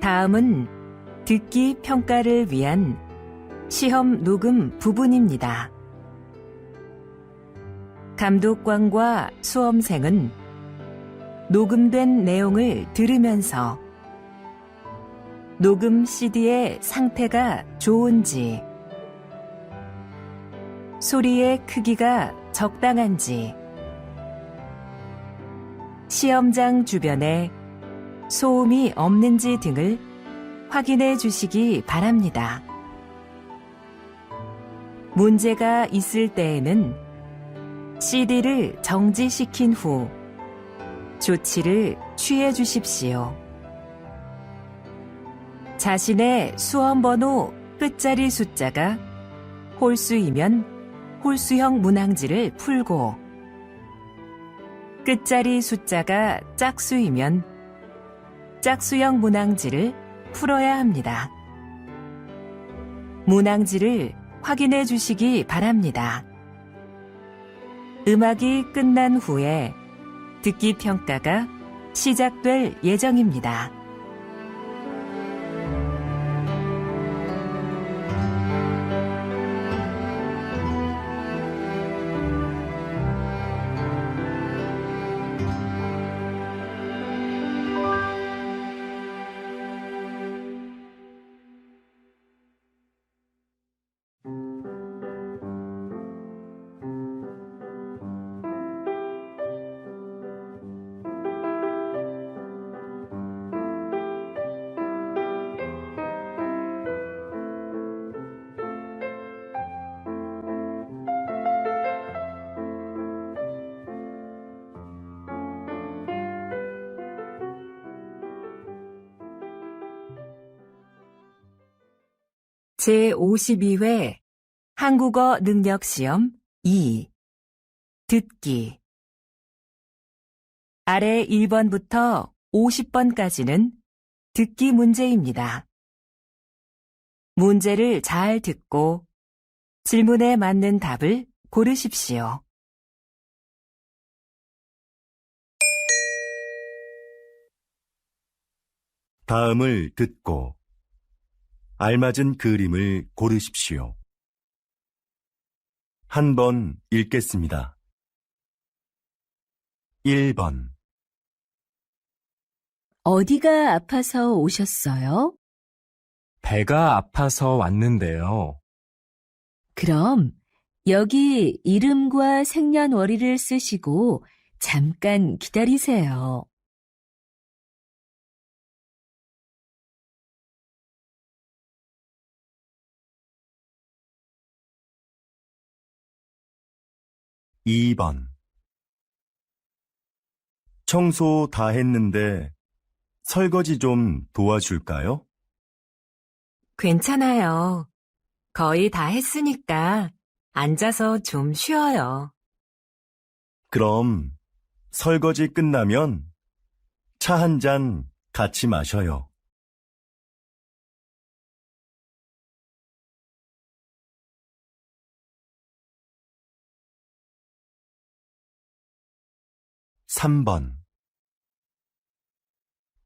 다음은 듣기 평가를 위한 시험 녹음 부분입니다. 감독관과 수험생은 녹음된 내용을 들으면서 녹음 CD의 상태가 좋은지, 소리의 크기가 적당한지, 시험장 주변에 소음이 없는지 등을 확인해 주시기 바랍니다. 문제가 있을 때에는 CD를 정지시킨 후 조치를 취해 주십시오. 자신의 수험번호 끝자리 숫자가 홀수이면 홀수형 문항지를 풀고, 끝자리 숫자가 짝수이면 짝수형 문항지를 풀어야 합니다. 문항지를 확인해 주시기 바랍니다. 음악이 끝난 후에 듣기 평가가 시작될 예정입니다. 제52회 한국어 능력시험 2 듣기. 아래 1번부터 50번까지는 듣기 문제입니다. 문제를 잘 듣고 질문에 맞는 답을 고르십시오. 다음을 듣고 알맞은 그림을 고르십시오. 한 번 읽겠습니다. 1번. 어디가 아파서 오셨어요? 배가 아파서 왔는데요. 그럼 여기 이름과 생년월일을 쓰시고 잠깐 기다리세요. 2번. 청소 다 했는데 설거지 좀 도와줄까요? 괜찮아요. 거의 다 했으니까 앉아서 좀 쉬어요. 그럼 설거지 끝나면 차 한 잔 같이 마셔요. 3번.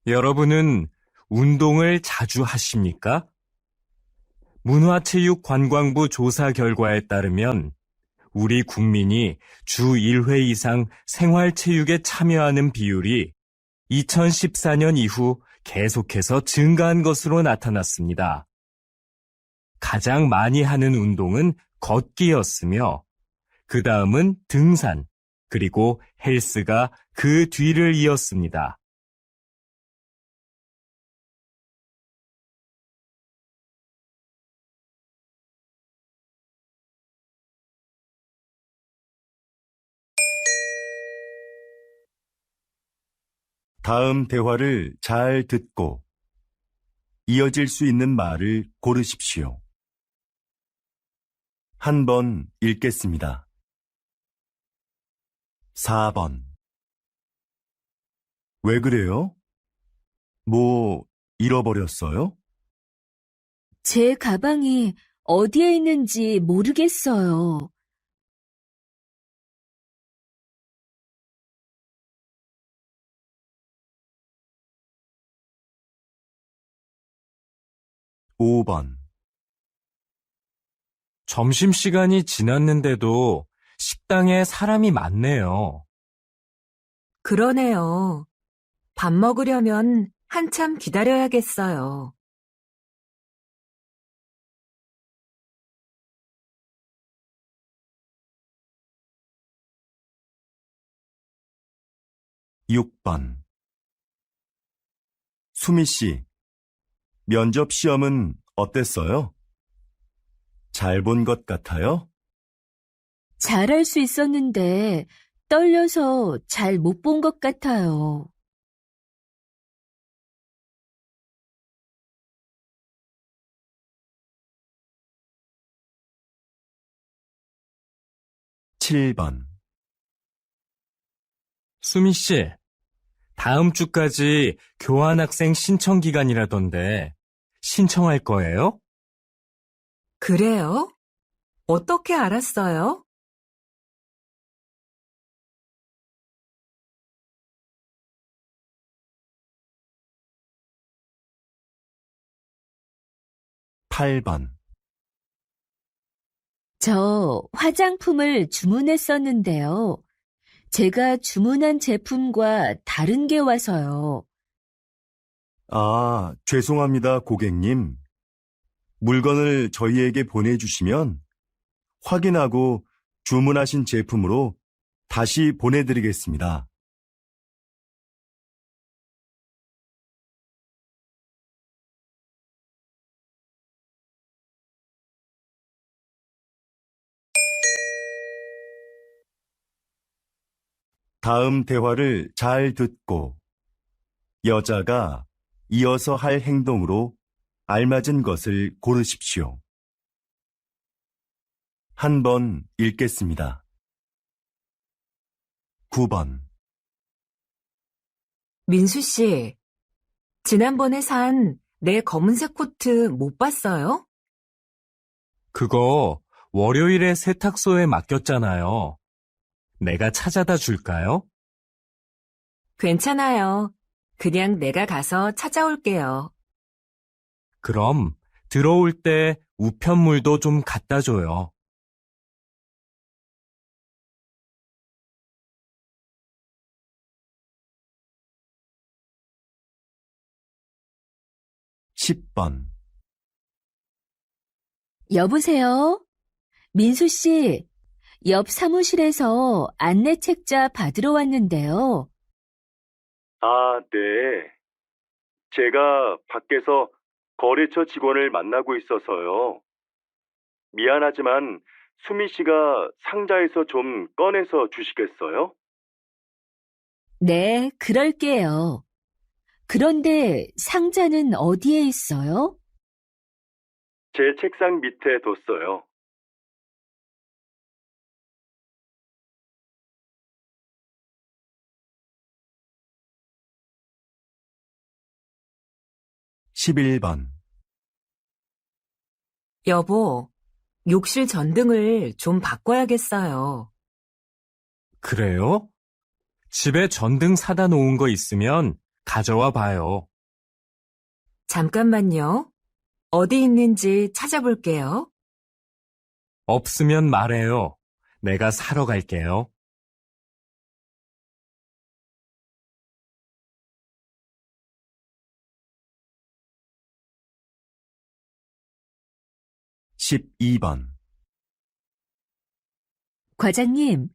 여러분은 운동을 자주 하십니까? 문화체육관광부 조사 결과에 따르면 우리 국민이 주 1회 이상 생활체육에 참여하는 비율이 2014년 이후 계속해서 증가한 것으로 나타났습니다. 가장 많이 하는 운동은 걷기였으며 그 다음은 등산, 그리고 헬스가 그 뒤를 이었습니다. 다음 대화를 잘 듣고 이어질 수 있는 말을 고르십시오. 한 번 읽겠습니다. 4번. 왜 그래요? 뭐 잃어버렸어요? 제 가방이 어디에 있는지 모르겠어요. 5번. 점심시간이 지났는데도 식당에 사람이 많네요. 그러네요. 밥 먹으려면 한참 기다려야겠어요. 6번. 수미 씨, 면접 시험은 어땠어요? 잘 본 것 같아요? 잘할 수 있었는데 떨려서 잘 못 본 것 같아요. 7번. 수미 씨, 다음 주까지 교환학생 신청 기간이라던데 신청할 거예요? 그래요? 어떻게 알았어요? 8번. 저 화장품을 주문했었는데요. 제가 주문한 제품과 다른 게 와서요. 아, 죄송합니다, 고객님. 물건을 저희에게 보내주시면 확인하고 주문하신 제품으로 다시 보내드리겠습니다. 다음 대화를 잘 듣고 여자가 이어서 할 행동으로 알맞은 것을 고르십시오. 한 번 읽겠습니다. 9번. 민수 씨, 지난번에 산 내 검은색 코트 못 봤어요? 그거 월요일에 세탁소에 맡겼잖아요. 내가 찾아다 줄까요? 괜찮아요. 그냥 내가 가서 찾아올게요. 그럼 들어올 때 우편물도 좀 갖다 줘요. 10번. 여보세요? 민수 씨, 옆 사무실에서 안내 책자 받으러 왔는데요. 아, 네. 제가 밖에서 거래처 직원을 만나고 있어서요. 미안하지만 수미 씨가 상자에서 좀 꺼내서 주시겠어요? 네, 그럴게요. 그런데 상자는 어디에 있어요? 제 책상 밑에 뒀어요. 11번. 여보, 욕실 전등을 좀 바꿔야겠어요. 그래요? 집에 전등 사다 놓은 거 있으면 가져와 봐요. 잠깐만요. 어디 있는지 찾아볼게요. 없으면 말해요. 내가 사러 갈게요. 12번. 과장님,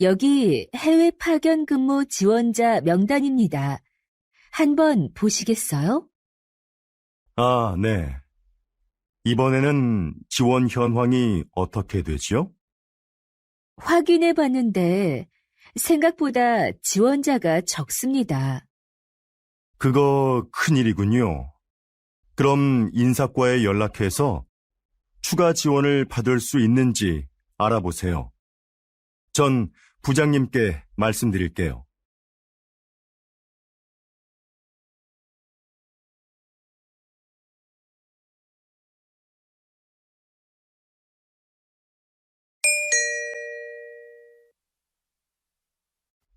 여기 해외 파견 근무 지원자 명단입니다. 한번 보시겠어요? 아, 네. 이번에는 지원 현황이 어떻게 되지요? 확인해 봤는데 생각보다 지원자가 적습니다. 그거 큰일이군요. 그럼 인사과에 연락해서 추가 지원을 받을 수 있는지 알아보세요. 전 부장님께 말씀드릴게요.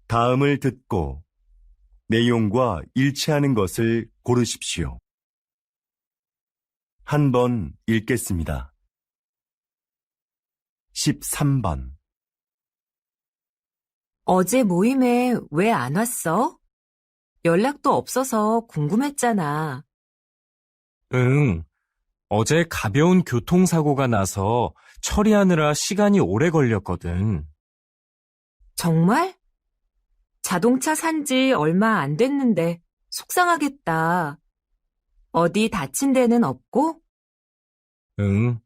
다음을 듣고 내용과 일치하는 것을 고르십시오. 한 번 읽겠습니다. 13번. 어제 모임에 왜 안 왔어? 연락도 없어서 궁금했잖아. 응, 어제 가벼운 교통사고가 나서 처리하느라 시간이 오래 걸렸거든. 정말? 자동차 산지 얼마 안 됐는데 속상하겠다. 어디 다친 데는 없고? 응,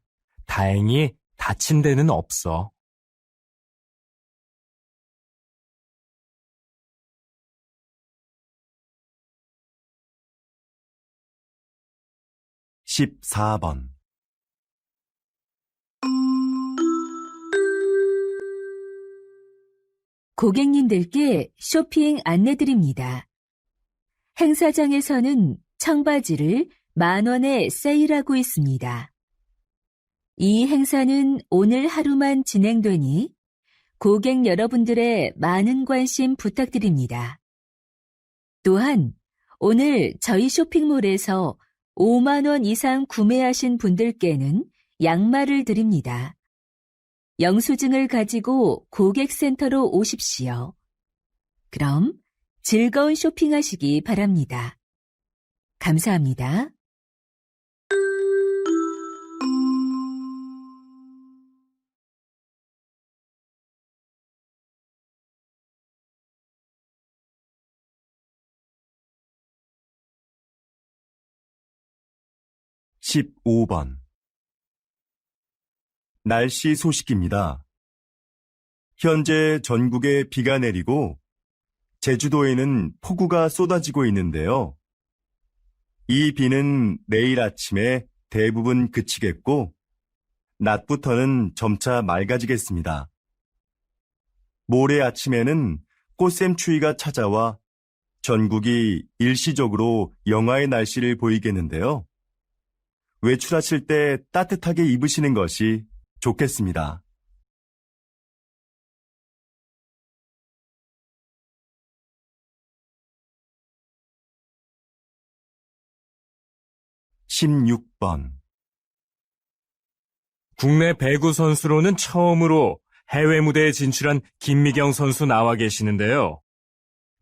다행히 다친 데는 없어. 14번. 고객님들께 쇼핑 안내드립니다. 행사장에서는 청바지를 10,000원에 세일하고 있습니다. 이 행사는 오늘 하루만 진행되니 고객 여러분들의 많은 관심 부탁드립니다. 또한 오늘 저희 쇼핑몰에서 5만 원 이상 구매하신 분들께는 양말을 드립니다. 영수증을 가지고 고객센터로 오십시오. 그럼 즐거운 쇼핑하시기 바랍니다. 감사합니다. 십오 번. 날씨 소식입니다. 현재 전국에 비가 내리고 제주도에는 폭우가 쏟아지고 있는데요. 이 비는 내일 아침에 대부분 그치겠고 낮부터는 점차 맑아지겠습니다. 모레 아침에는 꽃샘추위가 찾아와 전국이 일시적으로 영하의 날씨를 보이겠는데요. 외출하실 때 따뜻하게 입으시는 것이 좋겠습니다. 십육 번. 국내 배구 선수로는 처음으로 해외 무대에 진출한 김미경 선수 나와 계시는데요.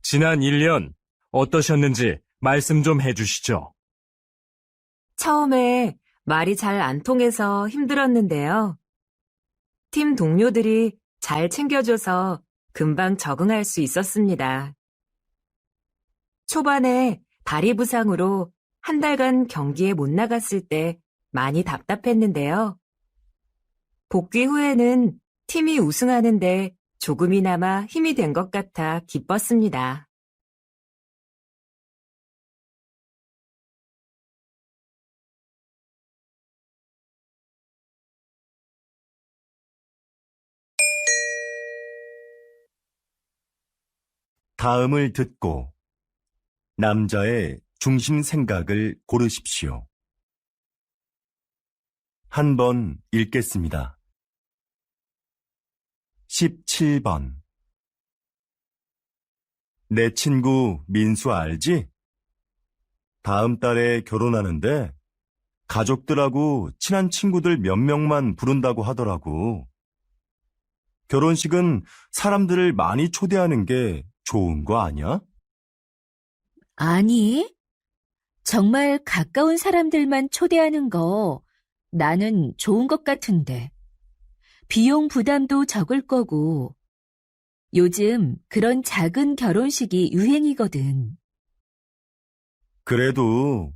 지난 1년 어떠셨는지 말씀 좀 해주시죠. 처음에 말이 잘 안 통해서 힘들었는데요. 팀 동료들이 잘 챙겨줘서 금방 적응할 수 있었습니다. 초반에 다리 부상으로 한 달간 경기에 못 나갔을 때 많이 답답했는데요. 복귀 후에는 팀이 우승하는데 조금이나마 힘이 된 것 같아 기뻤습니다. 다음을 듣고 남자의 중심 생각을 고르십시오. 한 번 읽겠습니다. 17번. 내 친구 민수 알지? 다음 달에 결혼하는데 가족들하고 친한 친구들 몇 명만 부른다고 하더라고. 결혼식은 사람들을 많이 초대하는 게 좋은 거 아니야? 아니, 정말 가까운 사람들만 초대하는 거 나는 좋은 것 같은데. 비용 부담도 적을 거고, 요즘 그런 작은 결혼식이 유행이거든. 그래도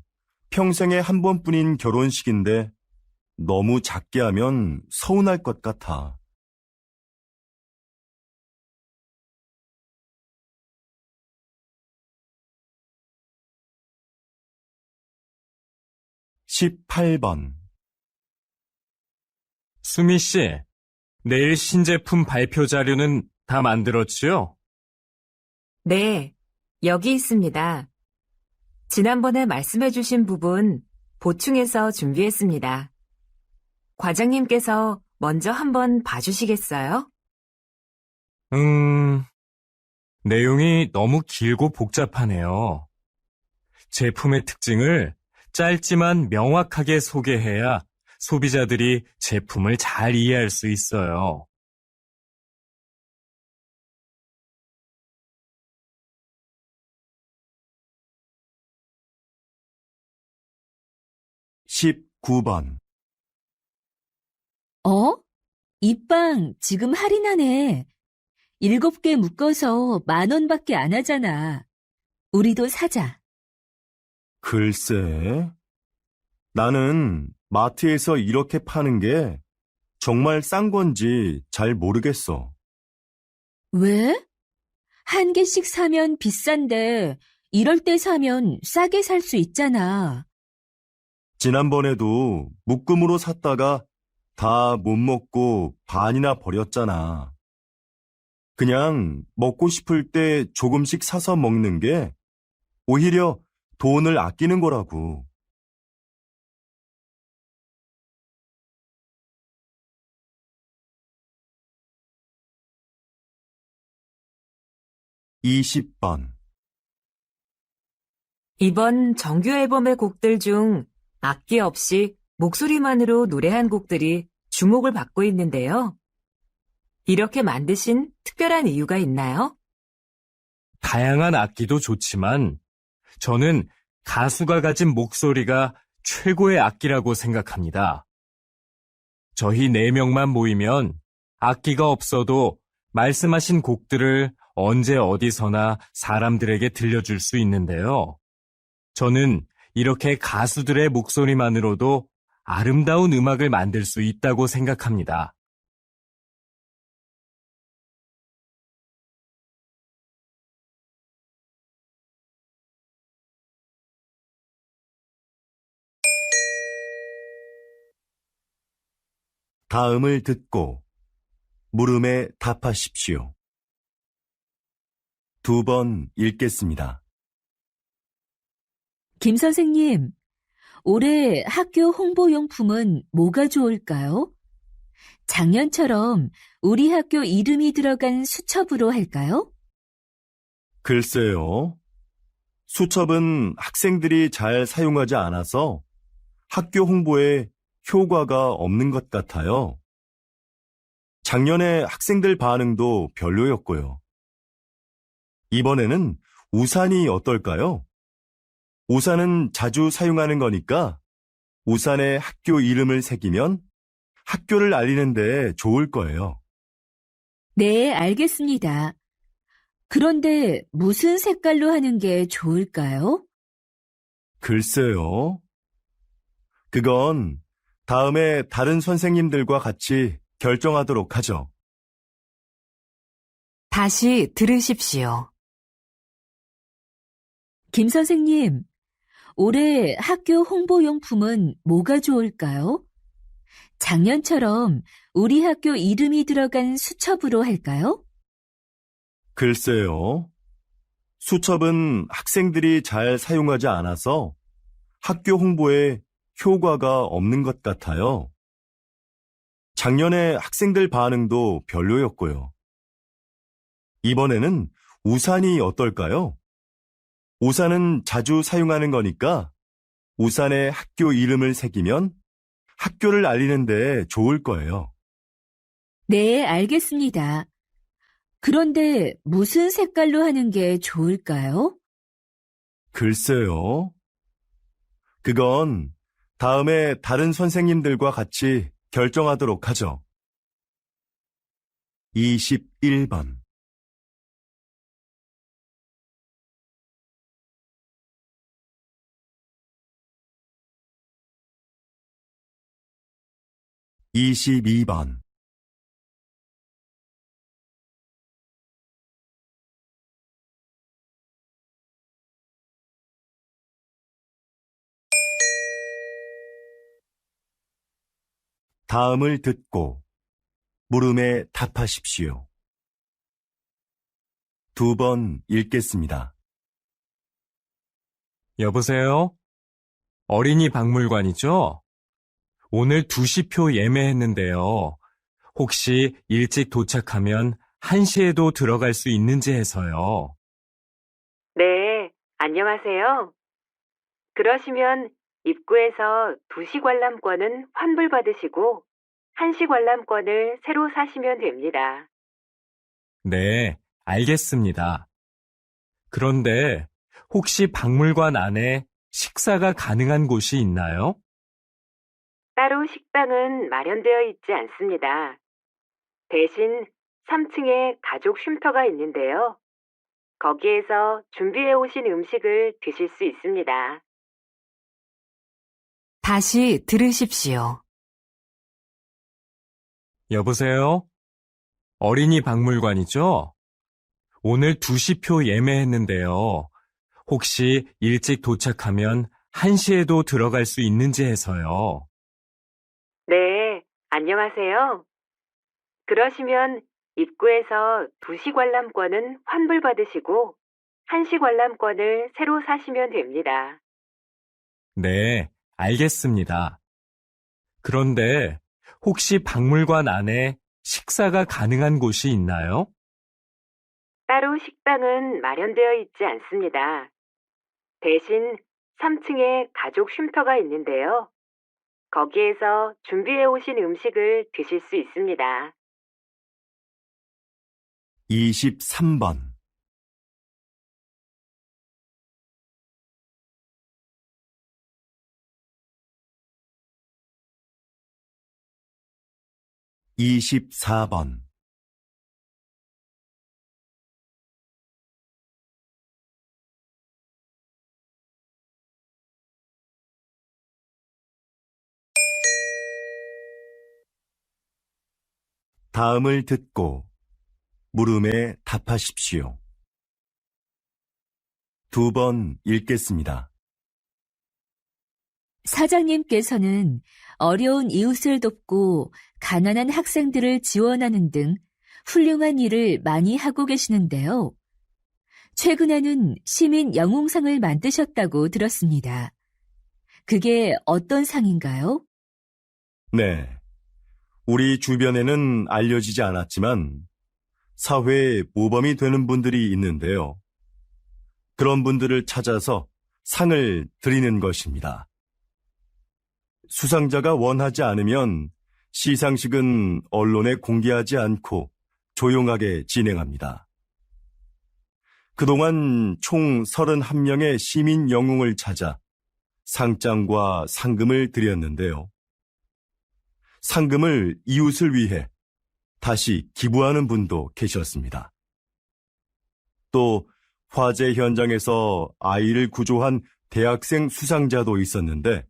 평생에 한 번뿐인 결혼식인데 너무 작게 하면 서운할 것 같아. 18번. 수미 씨, 내일 신제품 발표 자료는 다 만들었지요? 네, 여기 있습니다. 지난번에 말씀해주신 부분 보충해서 준비했습니다. 과장님께서 먼저 한번 봐주시겠어요? 내용이 너무 길고 복잡하네요. 제품의 특징을 짧지만 명확하게 소개해야 소비자들이 제품을 잘 이해할 수 있어요. 19번. 이 빵 지금 할인하네. 7개 묶어서 10,000원밖에 안 하잖아. 우리도 사자. 글쎄, 나는 마트에서 이렇게 파는 게 정말 싼 건지 잘 모르겠어. 왜? 한 개씩 사면 비싼데 이럴 때 사면 싸게 살 수 있잖아. 지난번에도 묶음으로 샀다가 다 못 먹고 반이나 버렸잖아. 그냥 먹고 싶을 때 조금씩 사서 먹는 게 오히려 돈을 아끼는 거라고. 20번. 이번 정규 앨범의 곡들 중 악기 없이 목소리만으로 노래한 곡들이 주목을 받고 있는데요. 이렇게 만드신 특별한 이유가 있나요? 다양한 악기도 좋지만 저는 가수가 가진 목소리가 최고의 악기라고 생각합니다. 저희 4명만 모이면 악기가 없어도 말씀하신 곡들을 언제 어디서나 사람들에게 들려줄 수 있는데요. 저는 이렇게 가수들의 목소리만으로도 아름다운 음악을 만들 수 있다고 생각합니다. '다음을 듣고 물음에 답하십시오. 2번 읽겠습니다. 김 선생님, 올해 학교 홍보용품은 뭐가 좋을까요? 작년처럼 우리 학교 이름이 들어간 수첩으로 할까요? 글쎄요. 수첩은 학생들이 잘 사용하지 않아서 학교 홍보에 효과가 없는 것 같아요. 작년에 학생들 반응도 별로였고요. 이번에는 우산이 어떨까요? 우산은 자주 사용하는 거니까 우산에 학교 이름을 새기면 학교를 알리는 데 좋을 거예요. 네, 알겠습니다. 그런데 무슨 색깔로 하는 게 좋을까요? 글쎄요. 그건 다음에 다른 선생님들과 같이 결정하도록 하죠. 다시 들으십시오. 김 선생님, 올해 학교 홍보용품은 뭐가 좋을까요? 작년처럼 우리 학교 이름이 들어간 수첩으로 할까요? 글쎄요. 수첩은 학생들이 잘 사용하지 않아서 학교 홍보에 효과가 없는 것 같아요. 작년에 학생들 반응도 별로였고요. 이번에는 우산이 어떨까요? 우산은 자주 사용하는 거니까 우산에 학교 이름을 새기면 학교를 알리는 데 좋을 거예요. 네, 알겠습니다. 그런데 무슨 색깔로 하는 게 좋을까요? 글쎄요. 그건 다음에 다른 선생님들과 같이 결정하도록 하죠. 21번. (22번) 다음을 듣고 물음에 답하십시오. 2번 읽겠습니다. 여보세요? 어린이 박물관이죠? 오늘 2시표 예매했는데요. 혹시 일찍 도착하면 1시에도 들어갈 수 있는지 해서요. 네, 안녕하세요. 그러시면 입구에서 2시 관람권은 환불받으시고 1시 관람권을 새로 사시면 됩니다. 네, 알겠습니다. 그런데 혹시 박물관 안에 식사가 가능한 곳이 있나요? 따로 식당은 마련되어 있지 않습니다. 대신 3층에 가족 쉼터가 있는데요. 거기에서 준비해 오신 음식을 드실 수 있습니다. 다시 들으십시오. 여보세요? 어린이 박물관이죠? 오늘 2시표 예매했는데요. 혹시 일찍 도착하면 1시에도 들어갈 수 있는지 해서요. 네, 안녕하세요. 그러시면 입구에서 2시 관람권은 환불받으시고 1시 관람권을 새로 사시면 됩니다. 네, 알겠습니다. 그런데 혹시 박물관 안에 식사가 가능한 곳이 있나요? 따로 식당은 마련되어 있지 않습니다. 대신 3층에 가족 쉼터가 있는데요. 거기에서 준비해 오신 음식을 드실 수 있습니다. 23번. 24번. '다음을 듣고 물음에 답하십시오. 2번 읽겠습니다. 사장님께서는 어려운 이웃을 돕고 가난한 학생들을 지원하는 등 훌륭한 일을 많이 하고 계시는데요. 최근에는 시민 영웅상을 만드셨다고 들었습니다. 그게 어떤 상인가요? 네. 우리 주변에는 알려지지 않았지만 사회에 모범이 되는 분들이 있는데요. 그런 분들을 찾아서 상을 드리는 것입니다. 수상자가 원하지 않으면 시상식은 언론에 공개하지 않고 조용하게 진행합니다. 그동안 총 31명의 시민 영웅을 찾아 상장과 상금을 드렸는데요. 상금을 이웃을 위해 다시 기부하는 분도 계셨습니다. 또 화재 현장에서 아이를 구조한 대학생 수상자도 있었는데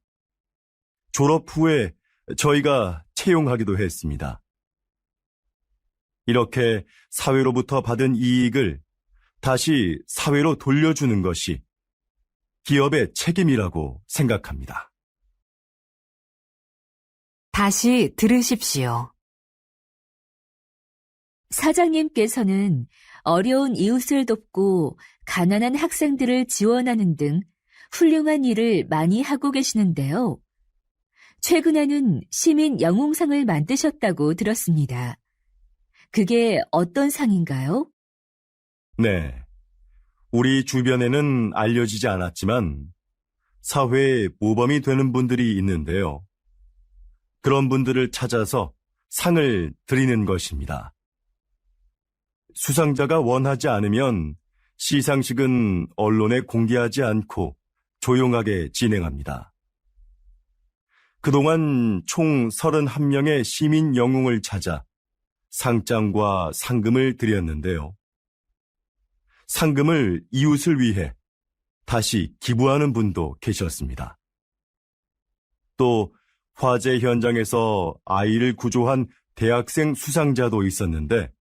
졸업 후에 저희가 채용하기도 했습니다. 이렇게 사회로부터 받은 이익을 다시 사회로 돌려주는 것이 기업의 책임이라고 생각합니다. 다시 들으십시오. 사장님께서는 어려운 이웃을 돕고 가난한 학생들을 지원하는 등 훌륭한 일을 많이 하고 계시는데요. 최근에는 시민 영웅상을 만드셨다고 들었습니다. 그게 어떤 상인가요? 네. 우리 주변에는 알려지지 않았지만 사회에 모범이 되는 분들이 있는데요. 그런 분들을 찾아서 상을 드리는 것입니다. 수상자가 원하지 않으면 시상식은 언론에 공개하지 않고 조용하게 진행합니다. 그동안 총 31명의 시민 영웅을 찾아 상장과 상금을 드렸는데요. 상금을 이웃을 위해 다시 기부하는 분도 계셨습니다. 또 화재 현장에서 아이를 구조한 대학생 수상자도 있었는데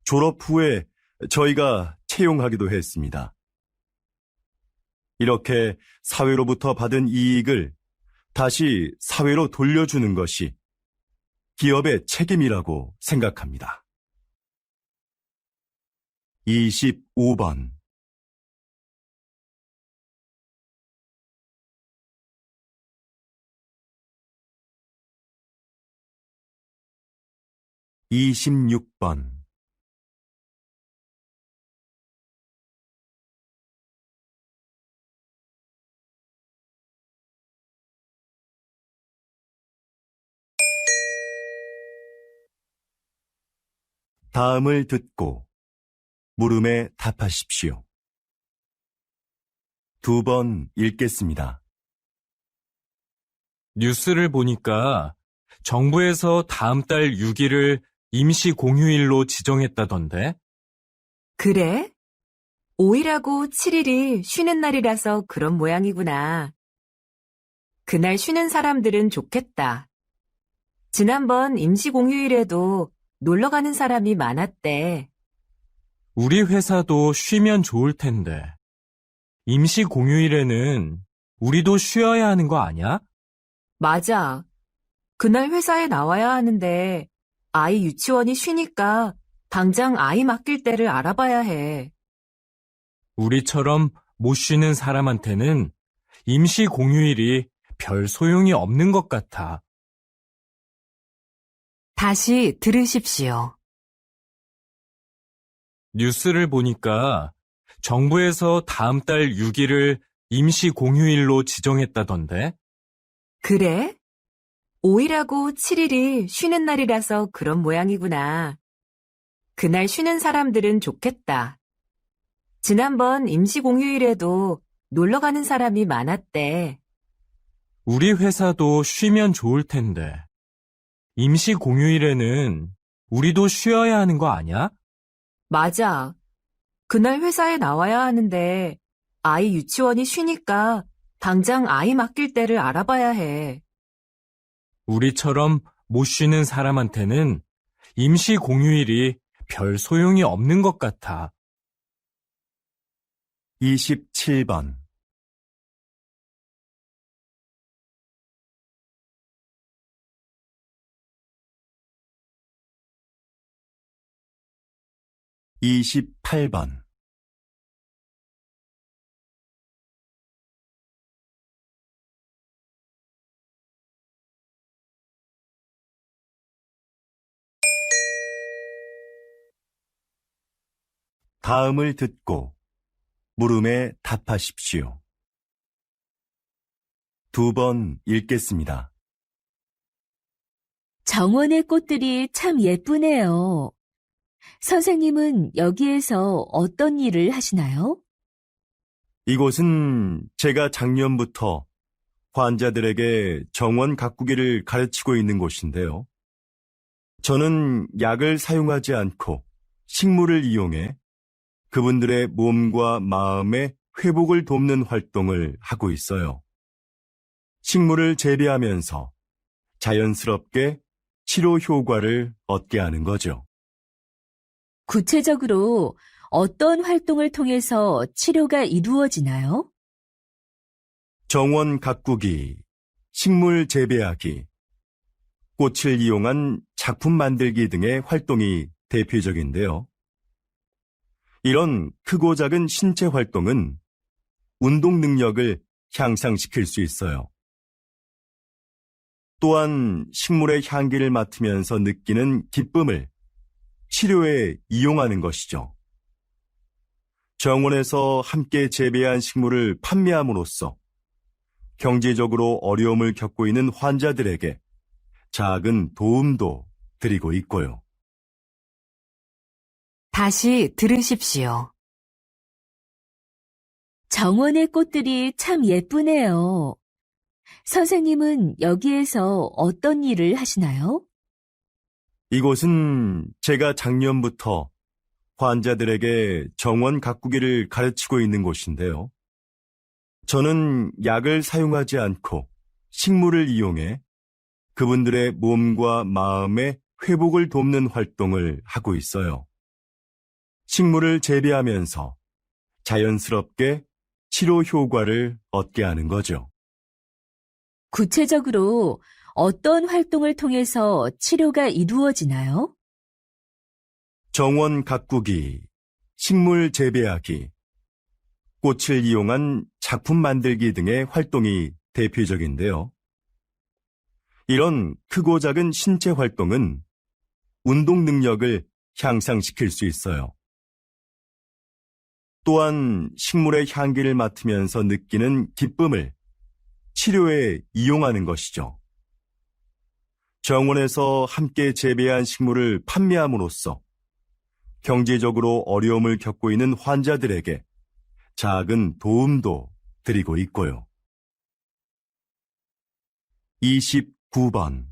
졸업 후에 저희가 채용하기도 했습니다. 이렇게 사회로부터 받은 이익을 다시 사회로 돌려주는 것이 기업의 책임이라고 생각합니다. 25번. 26번. 다음을 듣고 물음에 답하십시오. 2번 읽겠습니다. 뉴스를 보니까 정부에서 다음 달 6일을 임시 공휴일로 지정했다던데? 그래? 5일하고 7일이 쉬는 날이라서 그런 모양이구나. 그날 쉬는 사람들은 좋겠다. 지난번 임시 공휴일에도 놀러 가는 사람이 많았대. 우리 회사도 쉬면 좋을 텐데. 임시 공휴일에는 우리도 쉬어야 하는 거 아니야? 맞아. 그날 회사에 나와야 하는데 아이 유치원이 쉬니까 당장 아이 맡길 때를 알아봐야 해. 우리처럼 못 쉬는 사람한테는 임시 공휴일이 별 소용이 없는 것 같아. 다시 들으십시오. 뉴스를 보니까 정부에서 다음 달 6일을 임시 공휴일로 지정했다던데? 그래? 5일하고 7일이 쉬는 날이라서 그런 모양이구나. 그날 쉬는 사람들은 좋겠다. 지난번 임시 공휴일에도 놀러 가는 사람이 많았대. 우리 회사도 쉬면 좋을 텐데. 임시 공휴일에는 우리도 쉬어야 하는 거 아니야? 맞아. 그날 회사에 나와야 하는데 아이 유치원이 쉬니까 당장 아이 맡길 때를 알아봐야 해. 우리처럼 못 쉬는 사람한테는 임시 공휴일이 별 소용이 없는 것 같아. 27번 28번 다음을 듣고 물음에 답하십시오. 2번 읽겠습니다. 정원의 꽃들이 참 예쁘네요. 선생님은 여기에서 어떤 일을 하시나요? 이곳은 제가 작년부터 환자들에게 정원 가꾸기를 가르치고 있는 곳인데요. 저는 약을 사용하지 않고 식물을 이용해 그분들의 몸과 마음의 회복을 돕는 활동을 하고 있어요. 식물을 재배하면서 자연스럽게 치료 효과를 얻게 하는 거죠. 구체적으로 어떤 활동을 통해서 치료가 이루어지나요? 정원 가꾸기, 식물 재배하기, 꽃을 이용한 작품 만들기 등의 활동이 대표적인데요. 이런 크고 작은 신체 활동은 운동 능력을 향상시킬 수 있어요. 또한 식물의 향기를 맡으면서 느끼는 기쁨을 치료에 이용하는 것이죠. 정원에서 함께 재배한 식물을 판매함으로써 경제적으로 어려움을 겪고 있는 환자들에게 작은 도움도 드리고 있고요. 다시 들으십시오. 정원의 꽃들이 참 예쁘네요. 선생님은 여기에서 어떤 일을 하시나요? 이곳은 제가 작년부터 환자들에게 정원 가꾸기를 가르치고 있는 곳인데요. 저는 약을 사용하지 않고 식물을 이용해 그분들의 몸과 마음의 회복을 돕는 활동을 하고 있어요. 식물을 재배하면서 자연스럽게 치료 효과를 얻게 하는 거죠. 구체적으로 어떤 활동을 통해서 치료가 이루어지나요? 정원 가꾸기, 식물 재배하기, 꽃을 이용한 작품 만들기 등의 활동이 대표적인데요. 이런 크고 작은 신체 활동은 운동 능력을 향상시킬 수 있어요. 또한 식물의 향기를 맡으면서 느끼는 기쁨을 치료에 이용하는 것이죠. 정원에서 함께 재배한 식물을 판매함으로써 경제적으로 어려움을 겪고 있는 환자들에게 작은 도움도 드리고 있고요. 29번.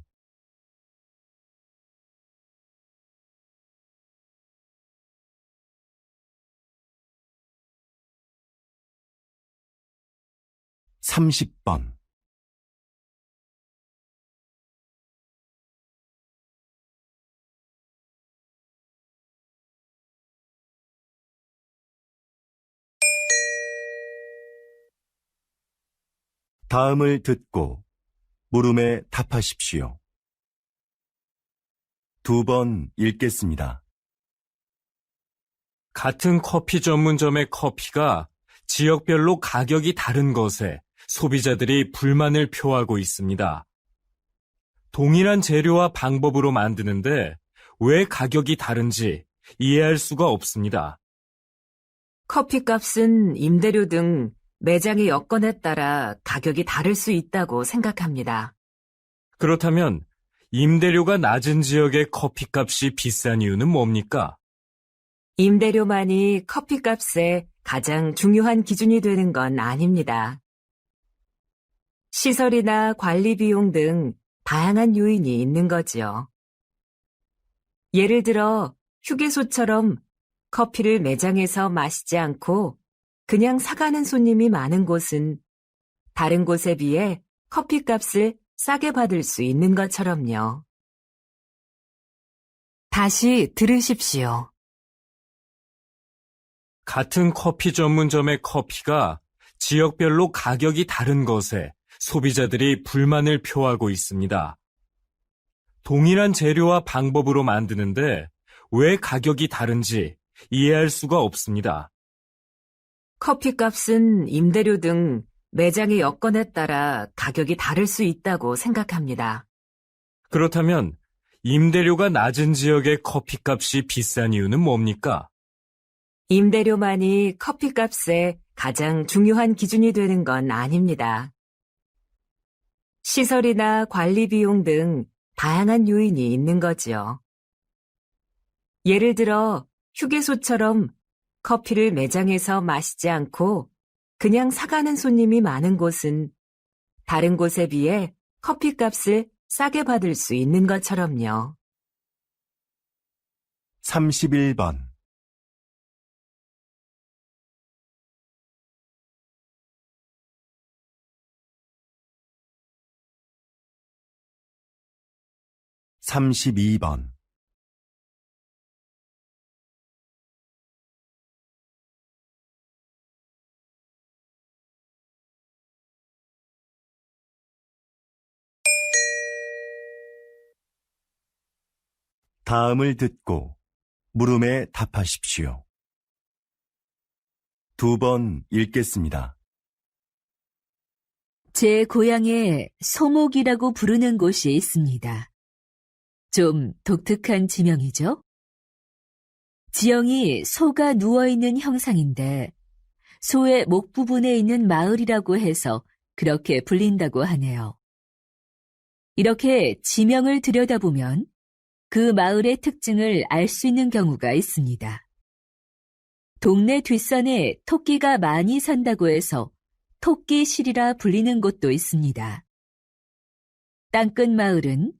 (30번) '다음을 듣고 물음에 답하십시오. 2번 읽겠습니다. 같은 커피 전문점의 커피가 지역별로 가격이 다른 것에 소비자들이 불만을 표하고 있습니다. 동일한 재료와 방법으로 만드는데 왜 가격이 다른지 이해할 수가 없습니다. 커피값은 임대료 등 매장의 여건에 따라 가격이 다를 수 있다고 생각합니다. 그렇다면 임대료가 낮은 지역의 커피값이 비싼 이유는 뭡니까? 임대료만이 커피값의 가장 중요한 기준이 되는 건 아닙니다. 시설이나 관리 비용 등 다양한 요인이 있는 거지요. 예를 들어 휴게소처럼 커피를 매장에서 마시지 않고 그냥 사가는 손님이 많은 곳은 다른 곳에 비해 커피값을 싸게 받을 수 있는 것처럼요. 다시 들으십시오. 같은 커피 전문점의 커피가 지역별로 가격이 다른 것에 소비자들이 불만을 표하고 있습니다. 동일한 재료와 방법으로 만드는데 왜 가격이 다른지 이해할 수가 없습니다. 커피값은 임대료 등 매장의 여건에 따라 가격이 다를 수 있다고 생각합니다. 그렇다면 임대료가 낮은 지역의 커피값이 비싼 이유는 뭡니까? 임대료만이 커피값의 가장 중요한 기준이 되는 건 아닙니다. 시설이나 관리 비용 등 다양한 요인이 있는 거지요. 예를 들어 휴게소처럼 커피를 매장에서 마시지 않고 그냥 사가는 손님이 많은 곳은 다른 곳에 비해 커피값을 싸게 받을 수 있는 것처럼요. 31번. 32번. '다음을 듣고 물음에 답하십시오. 2번 읽겠습니다. 제 고향에 소목이라고 부르는 곳이 있습니다. 좀 독특한 지명이죠? 지형이 소가 누워있는 형상인데 소의 목 부분에 있는 마을이라고 해서 그렇게 불린다고 하네요. 이렇게 지명을 들여다보면 그 마을의 특징을 알 수 있는 경우가 있습니다. 동네 뒷산에 토끼가 많이 산다고 해서 토끼실이라 불리는 곳도 있습니다. 땅끝 마을은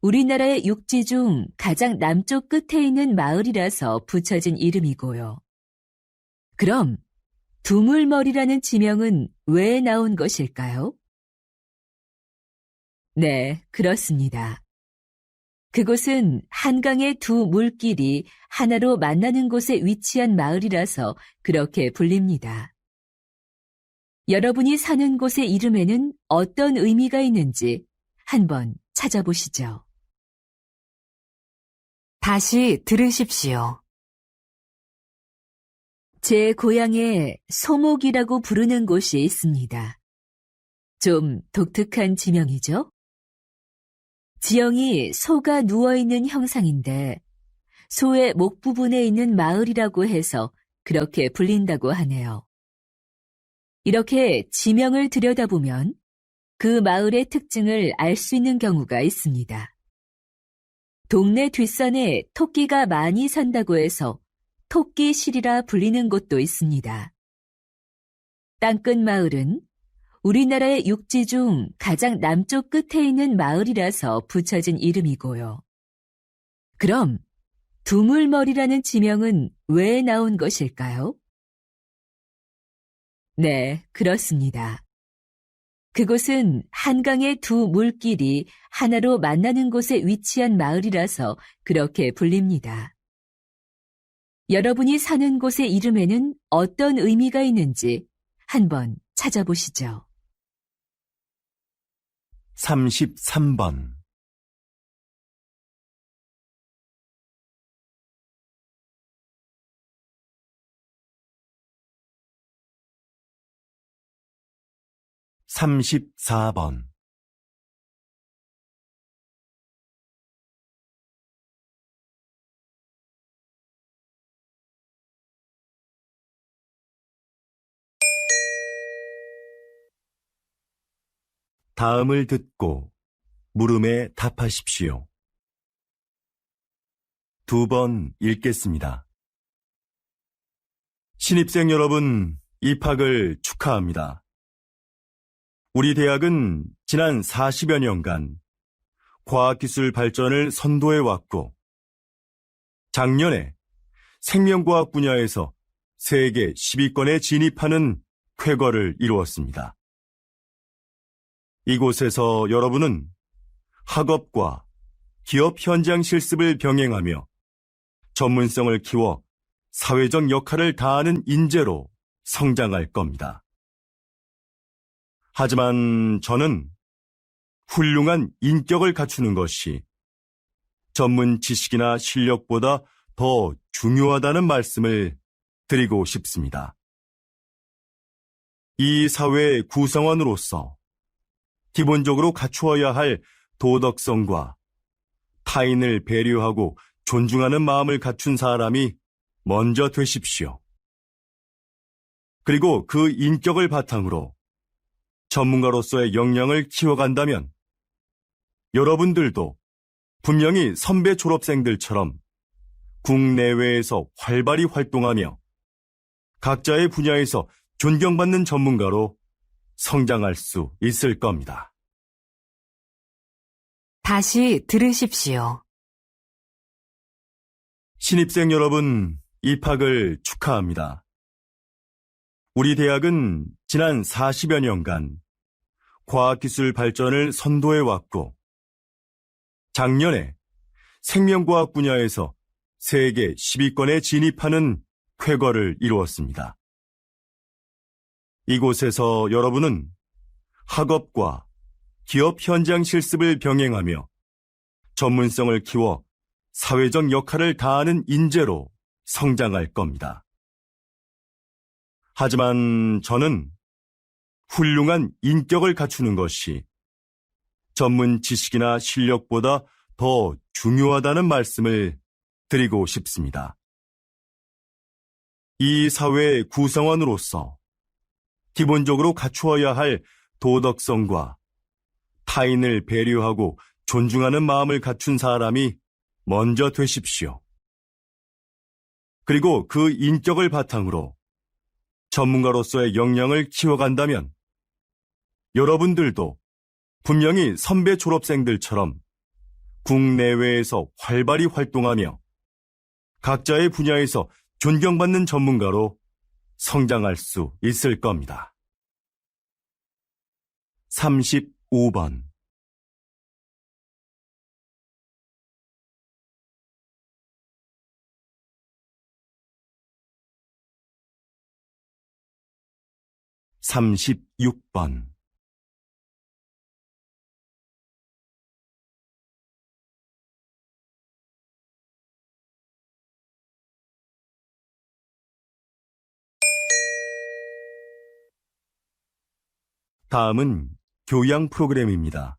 우리나라의 육지 중 가장 남쪽 끝에 있는 마을이라서 붙여진 이름이고요. 그럼 두물머리라는 지명은 왜 나온 것일까요? 네, 그렇습니다. 그곳은 한강의 두 물길이 하나로 만나는 곳에 위치한 마을이라서 그렇게 불립니다. 여러분이 사는 곳의 이름에는 어떤 의미가 있는지 한번 찾아보시죠. 다시 들으십시오. 제 고향에 소목이라고 부르는 곳이 있습니다. 좀 독특한 지명이죠? 지형이 소가 누워있는 형상인데 소의 목 부분에 있는 마을이라고 해서 그렇게 불린다고 하네요. 이렇게 지명을 들여다보면 그 마을의 특징을 알 수 있는 경우가 있습니다. 동네 뒷산에 토끼가 많이 산다고 해서 토끼실이라 불리는 곳도 있습니다. 땅끝 마을은 우리나라의 육지 중 가장 남쪽 끝에 있는 마을이라서 붙여진 이름이고요. 그럼 두물머리라는 지명은 왜 나온 것일까요? 네, 그렇습니다. 그곳은 한강의 두 물길이 하나로 만나는 곳에 위치한 마을이라서 그렇게 불립니다. 여러분이 사는 곳의 이름에는 어떤 의미가 있는지 한번 찾아보시죠. 33번. (34번) 다음을 듣고 물음에 답하십시오. 2번 읽겠습니다. 신입생 여러분, 입학을 축하합니다. 우리 대학은 지난 40여 년간 과학기술 발전을 선도해왔고, 작년에 생명과학 분야에서 세계 10위권에 진입하는 쾌거를 이루었습니다. 이곳에서 여러분은 학업과 기업 현장 실습을 병행하며 전문성을 키워 사회적 역할을 다하는 인재로 성장할 겁니다. 하지만 저는 훌륭한 인격을 갖추는 것이 전문 지식이나 실력보다 더 중요하다는 말씀을 드리고 싶습니다. 이 사회의 구성원으로서 기본적으로 갖추어야 할 도덕성과 타인을 배려하고 존중하는 마음을 갖춘 사람이 먼저 되십시오. 그리고 그 인격을 바탕으로 전문가로서의 역량을 키워간다면 여러분들도 분명히 선배 졸업생들처럼 국내외에서 활발히 활동하며 각자의 분야에서 존경받는 전문가로 성장할 수 있을 겁니다. 다시 들으십시오. 신입생 여러분, 입학을 축하합니다. 우리 대학은 지난 40여 년간 과학기술 발전을 선도해왔고, 작년에 생명과학 분야에서 세계 10위권에 진입하는 쾌거를 이루었습니다. 이곳에서 여러분은 학업과 기업 현장 실습을 병행하며 전문성을 키워 사회적 역할을 다하는 인재로 성장할 겁니다. 하지만 저는 훌륭한 인격을 갖추는 것이 전문 지식이나 실력보다 더 중요하다는 말씀을 드리고 싶습니다. 이 사회의 구성원으로서 기본적으로 갖추어야 할 도덕성과 타인을 배려하고 존중하는 마음을 갖춘 사람이 먼저 되십시오. 그리고 그 인격을 바탕으로 전문가로서의 역량을 키워간다면 여러분들도 분명히 선배 졸업생들처럼 국내외에서 활발히 활동하며 각자의 분야에서 존경받는 전문가로 성장할 수 있을 겁니다. 35번. (36번) 다음은 교양 프로그램입니다.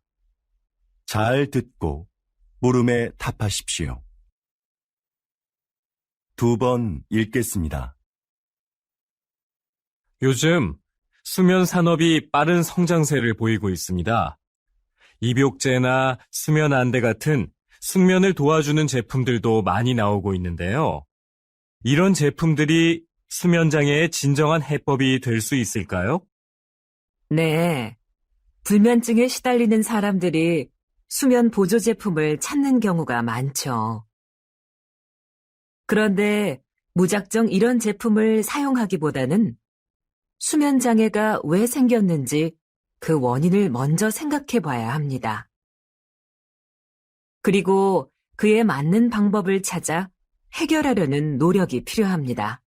잘 듣고 물음에 답하십시오. 2번 읽겠습니다. 요즘 수면 산업이 빠른 성장세를 보이고 있습니다. 입욕제나 수면 안대 같은 숙면을 도와주는 제품들도 많이 나오고 있는데요. 이런 제품들이 수면장애의 진정한 해법이 될 수 있을까요? 네. 불면증에 시달리는 사람들이 수면 보조 제품을 찾는 경우가 많죠. 그런데 무작정 이런 제품을 사용하기보다는 수면 장애가 왜 생겼는지 그 원인을 먼저 생각해 봐야 합니다. 그리고 그에 맞는 방법을 찾아 해결하려는 노력이 필요합니다.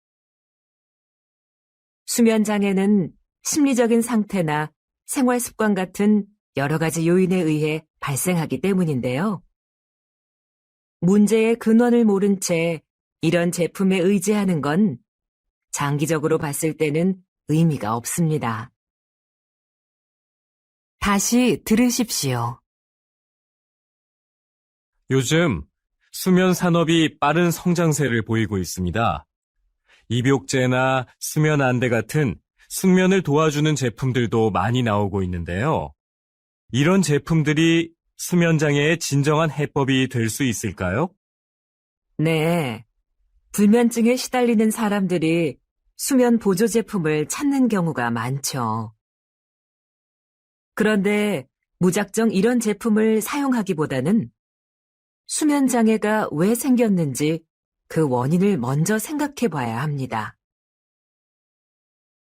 수면 장애는 심리적인 상태나 생활 습관 같은 여러 가지 요인에 의해 발생하기 때문인데요. 문제의 근원을 모른 채 이런 제품에 의지하는 건 장기적으로 봤을 때는 의미가 없습니다. 다시 들으십시오. 요즘 수면 산업이 빠른 성장세를 보이고 있습니다. 입욕제나 수면 안대 같은 숙면을 도와주는 제품들도 많이 나오고 있는데요. 이런 제품들이 수면 장애의 진정한 해법이 될 수 있을까요? 네. 불면증에 시달리는 사람들이 수면 보조 제품을 찾는 경우가 많죠. 그런데 무작정 이런 제품을 사용하기보다는 수면 장애가 왜 생겼는지 그 원인을 먼저 생각해 봐야 합니다.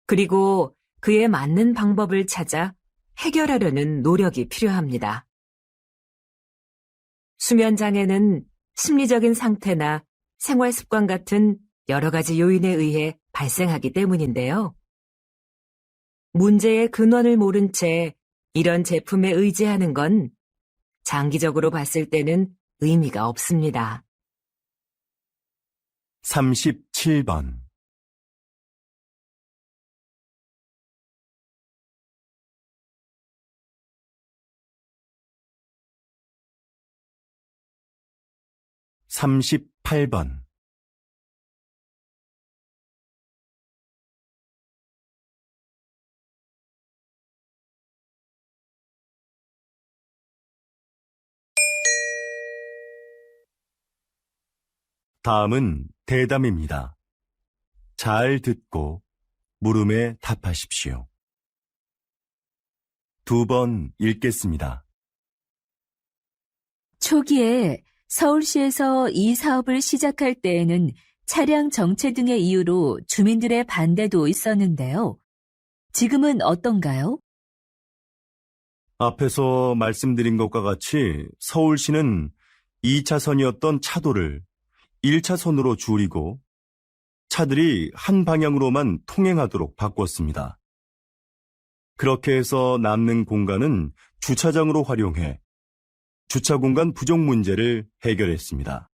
그리고 그에 맞는 방법을 찾아 해결하려는 노력이 필요합니다. 수면 장애는 심리적인 상태나 생활 습관 같은 여러 가지 요인에 의해 발생하기 때문인데요. 문제의 근원을 모른 채 이런 제품에 의지하는 건 장기적으로 봤을 때는 의미가 없습니다. 37번. (38번) 다음은 대담입니다. 잘 듣고 물음에 답하십시오. 2번 읽겠습니다. 초기에 서울시에서 이 사업을 시작할 때에는 차량 정체 등의 이유로 주민들의 반대도 있었는데요. 지금은 어떤가요? 앞에서 말씀드린 것과 같이 서울시는 2차선이었던 차도를 1차선으로 줄이고 차들이 한 방향으로만 통행하도록 바꿨습니다. 그렇게 해서 남는 공간은 주차장으로 활용해 주차 공간 부족 문제를 해결했습니다.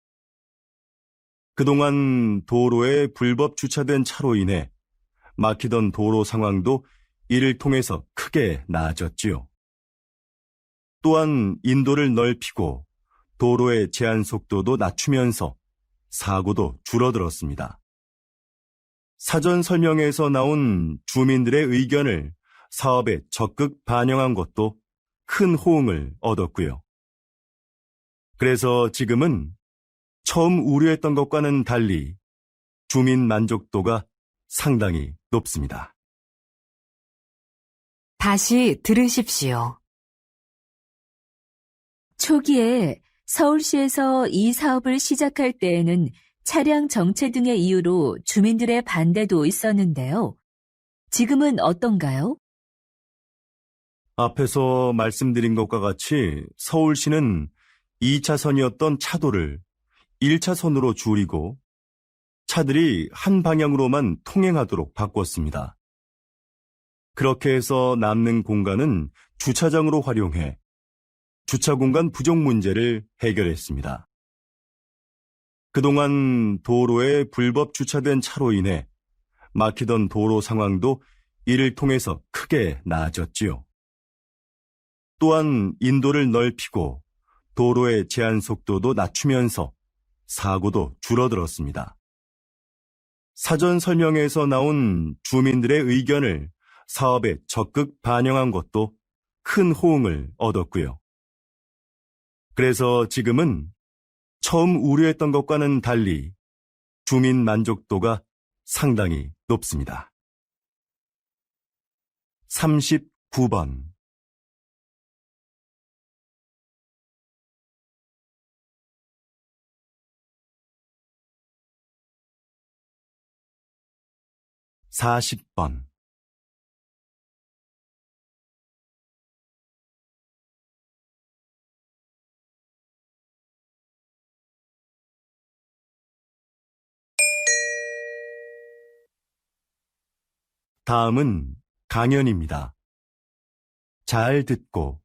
그동안 도로에 불법 주차된 차로 인해 막히던 도로 상황도 이를 통해서 크게 나아졌지요. 또한 인도를 넓히고 도로의 제한 속도도 낮추면서 사고도 줄어들었습니다. 사전 설명에서 나온 주민들의 의견을 사업에 적극 반영한 것도 큰 호응을 얻었고요. 그래서 지금은 처음 우려했던 것과는 달리 주민 만족도가 상당히 높습니다. 다시 들으십시오. 초기에 서울시에서 이 사업을 시작할 때에는 차량 정체 등의 이유로 주민들의 반대도 있었는데요. 지금은 어떤가요? 앞에서 말씀드린 것과 같이 서울시는 2차선이었던 차도를 1차선으로 줄이고 차들이 한 방향으로만 통행하도록 바꿨습니다. 그렇게 해서 남는 공간은 주차장으로 활용해 주차 공간 부족 문제를 해결했습니다. 그동안 도로에 불법 주차된 차로 인해 막히던 도로 상황도 이를 통해서 크게 나아졌지요. 또한 인도를 넓히고 도로의 제한 속도도 낮추면서 사고도 줄어들었습니다. 사전 설명에서 나온 주민들의 의견을 사업에 적극 반영한 것도 큰 호응을 얻었고요. 그래서 지금은 처음 우려했던 것과는 달리 주민 만족도가 상당히 높습니다. 39번. (40번) '다음은 강연입니다. 잘 듣고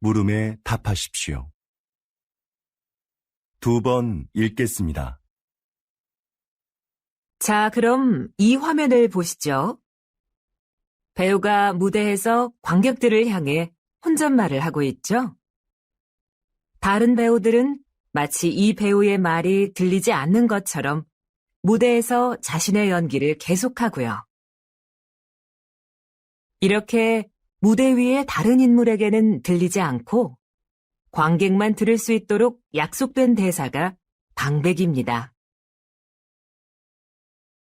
물음에 답하십시오. 2번 읽겠습니다. 자, 그럼 이 화면을 보시죠. 배우가 무대에서 관객들을 향해 혼잣말을 하고 있죠. 다른 배우들은 마치 이 배우의 말이 들리지 않는 것처럼 무대에서 자신의 연기를 계속하고요. 이렇게 무대 위의 다른 인물에게는 들리지 않고 관객만 들을 수 있도록 약속된 대사가 방백입니다.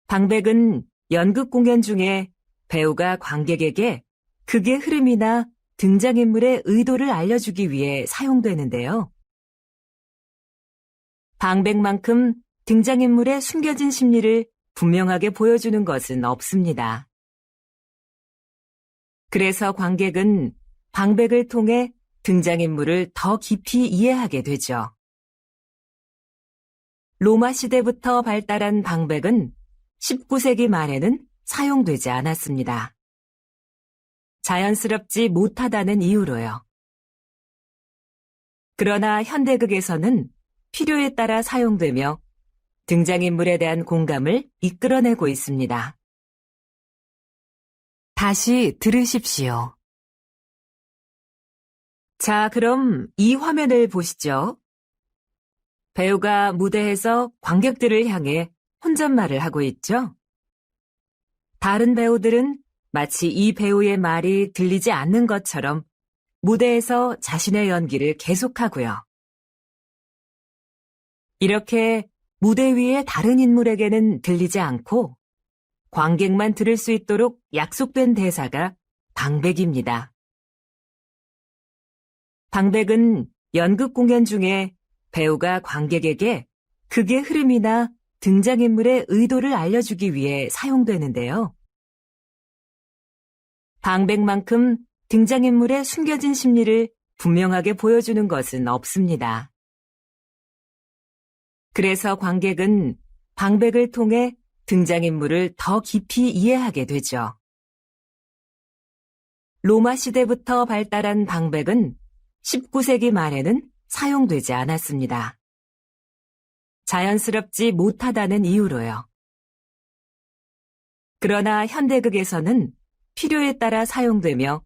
방백은 연극 공연 중에 배우가 관객에게 극의 흐름이나 등장인물의 의도를 알려주기 위해 사용되는데요. 방백만큼 등장인물의 숨겨진 심리를 분명하게 보여주는 것은 없습니다. 그래서 관객은 방백을 통해 등장인물을 더 깊이 이해하게 되죠. 로마 시대부터 발달한 방백은 19세기 말에는 사용되지 않았습니다. 자연스럽지 못하다는 이유로요. 그러나 현대극에서는 필요에 따라 사용되며 등장인물에 대한 공감을 이끌어내고 있습니다. 다시 들으십시오. 자, 그럼 이 화면을 보시죠. 배우가 무대에서 관객들을 향해 혼잣말을 하고 있죠. 다른 배우들은 마치 이 배우의 말이 들리지 않는 것처럼 무대에서 자신의 연기를 계속하고요. 이렇게 무대 위의 다른 인물에게는 들리지 않고 관객만 들을 수 있도록 약속된 대사가 방백입니다. 방백은 연극 공연 중에 배우가 관객에게 극의 흐름이나 등장인물의 의도를 알려주기 위해 사용되는데요. 방백만큼 등장인물의 숨겨진 심리를 분명하게 보여주는 것은 없습니다. 그래서 관객은 방백을 통해 등장인물을 더 깊이 이해하게 되죠. 로마 시대부터 발달한 방백은 19세기 말에는 사용되지 않았습니다. 자연스럽지 못하다는 이유로요. 그러나 현대극에서는 필요에 따라 사용되며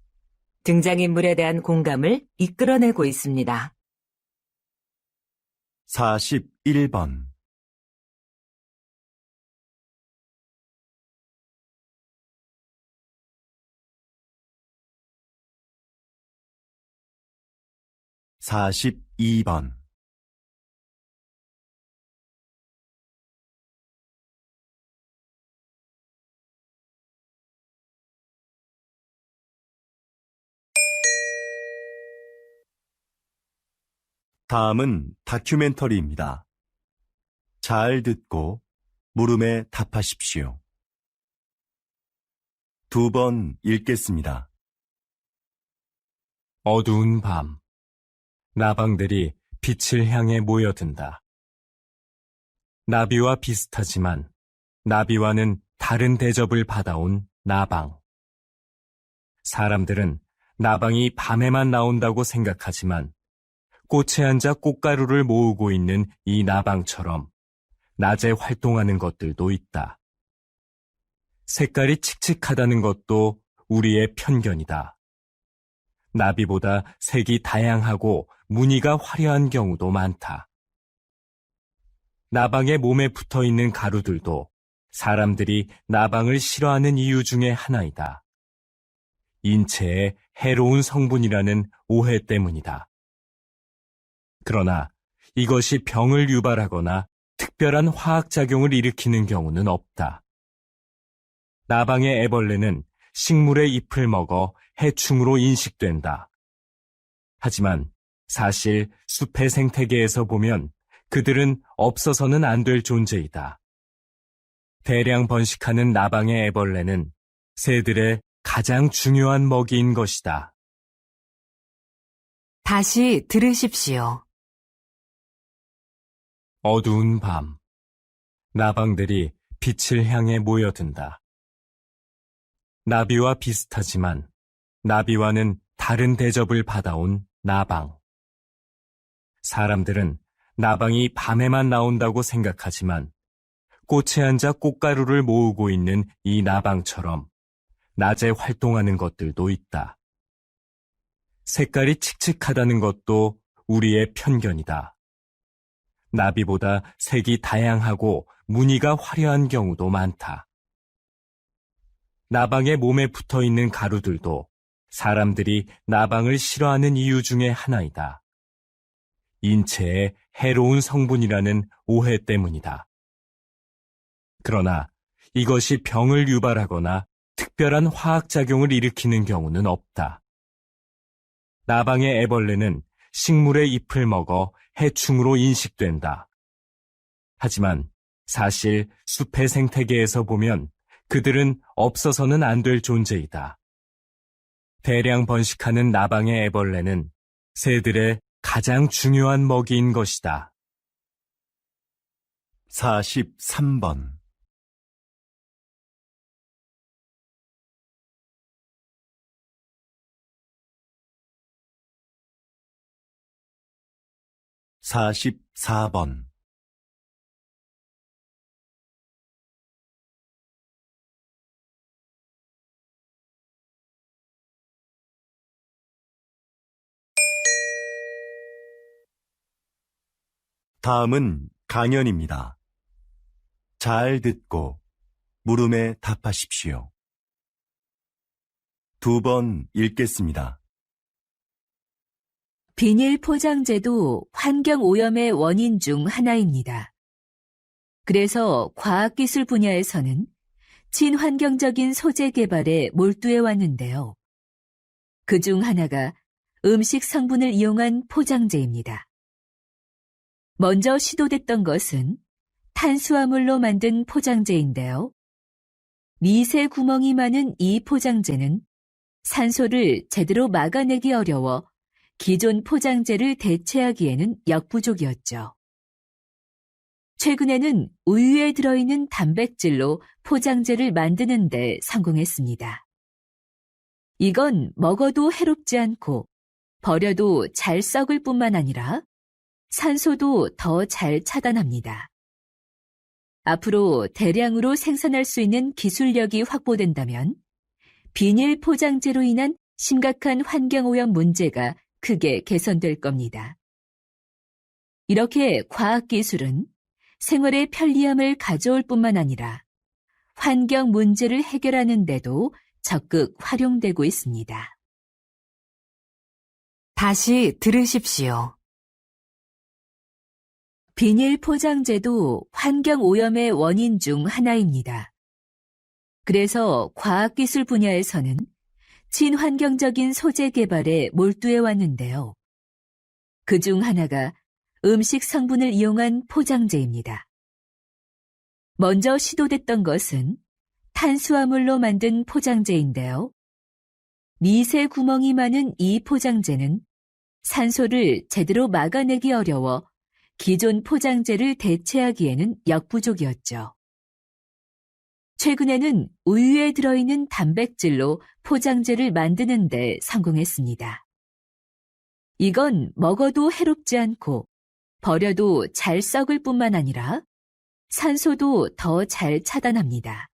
등장인물에 대한 공감을 이끌어내고 있습니다. 41번. 42번. '다음은 다큐멘터리입니다. 잘 듣고 물음에 답하십시오. 2번 읽겠습니다. 어두운 밤, 나방들이 빛을 향해 모여든다. 나비와 비슷하지만 나비와는 다른 대접을 받아온 나방. 사람들은 나방이 밤에만 나온다고 생각하지만 꽃에 앉아 꽃가루를 모으고 있는 이 나방처럼 낮에 활동하는 것들도 있다. 색깔이 칙칙하다는 것도 우리의 편견이다. 나비보다 색이 다양하고 무늬가 화려한 경우도 많다. 나방의 몸에 붙어 있는 가루들도 사람들이 나방을 싫어하는 이유 중에 하나이다. 인체에 해로운 성분이라는 오해 때문이다. 그러나 이것이 병을 유발하거나 특별한 화학작용을 일으키는 경우는 없다. 나방의 애벌레는 식물의 잎을 먹어 해충으로 인식된다. 하지만 사실 숲의 생태계에서 보면 그들은 없어서는 안 될 존재이다. 대량 번식하는 나방의 애벌레는 새들의 가장 중요한 먹이인 것이다. 다시 들으십시오. 어두운 밤, 나방들이 빛을 향해 모여든다. 나비와 비슷하지만 나비와는 다른 대접을 받아온 나방. 사람들은 나방이 밤에만 나온다고 생각하지만 꽃에 앉아 꽃가루를 모으고 있는 이 나방처럼 낮에 활동하는 것들도 있다. 색깔이 칙칙하다는 것도 우리의 편견이다. 나비보다 색이 다양하고 무늬가 화려한 경우도 많다. 나방의 몸에 붙어 있는 가루들도 사람들이 나방을 싫어하는 이유 중에 하나이다. 인체에 해로운 성분이라는 오해 때문이다. 그러나 이것이 병을 유발하거나 특별한 화학작용을 일으키는 경우는 없다. 나방의 애벌레는 식물의 잎을 먹어 해충으로 인식된다. 하지만 사실 숲의 생태계에서 보면 그들은 없어서는 안 될 존재이다. 대량 번식하는 나방의 애벌레는 새들의 가장 중요한 먹이인 것이다. 43번. (44번) 다음은 강연입니다. 잘 듣고 물음에 답하십시오. 2번 읽겠습니다. 비닐 포장재도 환경 오염의 원인 중 하나입니다. 그래서 과학기술 분야에서는 친환경적인 소재 개발에 몰두해 왔는데요. 그중 하나가 음식 성분을 이용한 포장재입니다. 먼저 시도됐던 것은 탄수화물로 만든 포장재인데요. 미세 구멍이 많은 이 포장재는 산소를 제대로 막아내기 어려워 기존 포장재를 대체하기에는 역부족이었죠. 최근에는 우유에 들어있는 단백질로 포장재를 만드는 데 성공했습니다. 이건 먹어도 해롭지 않고 버려도 잘 썩을 뿐만 아니라 산소도 더 잘 차단합니다. 앞으로 대량으로 생산할 수 있는 기술력이 확보된다면 비닐 포장재로 인한 심각한 환경오염 문제가 크게 개선될 겁니다. 이렇게 과학기술은 생활의 편리함을 가져올 뿐만 아니라 환경 문제를 해결하는 데도 적극 활용되고 있습니다. 다시 들으십시오. 비닐 포장재도 환경 오염의 원인 중 하나입니다. 그래서 과학기술 분야에서는 친환경적인 소재 개발에 몰두해 왔는데요. 그중 하나가 음식 성분을 이용한 포장재입니다. 먼저 시도됐던 것은 탄수화물로 만든 포장재인데요. 미세 구멍이 많은 이 포장재는 산소를 제대로 막아내기 어려워 기존 포장재를 대체하기에는 역부족이었죠. 최근에는 우유에 들어있는 단백질로 포장재를 만드는 데 성공했습니다. 이건 먹어도 해롭지 않고 버려도 잘 썩을 뿐만 아니라 산소도 더 잘 차단합니다.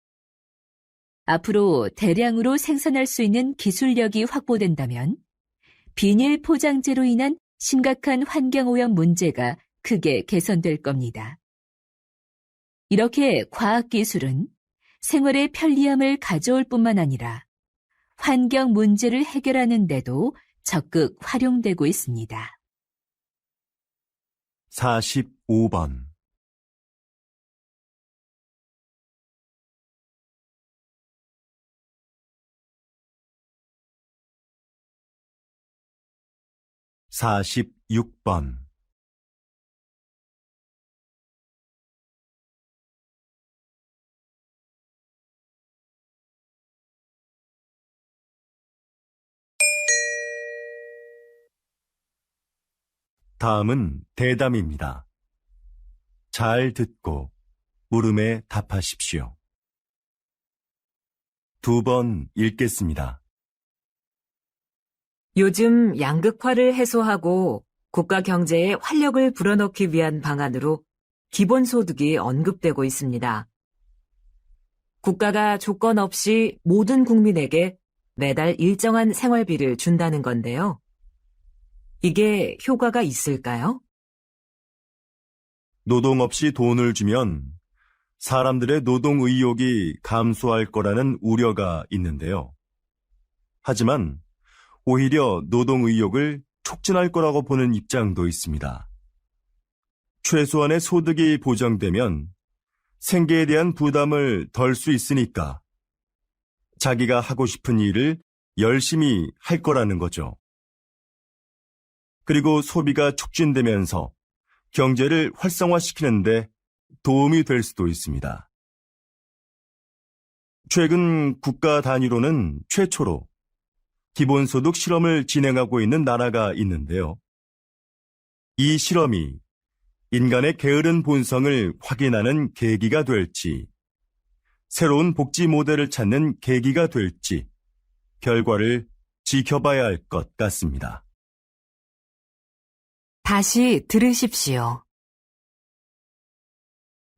앞으로 대량으로 생산할 수 있는 기술력이 확보된다면 비닐 포장재로 인한 심각한 환경오염 문제가 크게 개선될 겁니다. 이렇게 과학기술은 생활의 편리함을 가져올 뿐만 아니라 환경 문제를 해결하는 데도 적극 활용되고 있습니다. 45번 46번. 다음은 대담입니다. 잘 듣고 물음에 답하십시오. 2번 읽겠습니다. 요즘 양극화를 해소하고 국가 경제에 활력을 불어넣기 위한 방안으로 기본소득이 언급되고 있습니다. 국가가 조건 없이 모든 국민에게 매달 일정한 생활비를 준다는 건데요. 이게 효과가 있을까요? 노동 없이 돈을 주면 사람들의 노동 의욕이 감소할 거라는 우려가 있는데요. 하지만 오히려 노동 의욕을 촉진할 거라고 보는 입장도 있습니다. 최소한의 소득이 보장되면 생계에 대한 부담을 덜 수 있으니까 자기가 하고 싶은 일을 열심히 할 거라는 거죠. 그리고 소비가 촉진되면서 경제를 활성화시키는데 도움이 될 수도 있습니다. 최근 국가 단위로는 최초로 기본소득 실험을 진행하고 있는 나라가 있는데요. 이 실험이 인간의 게으른 본성을 확인하는 계기가 될지, 새로운 복지 모델을 찾는 계기가 될지, 결과를 지켜봐야 할 것 같습니다. 다시 들으십시오.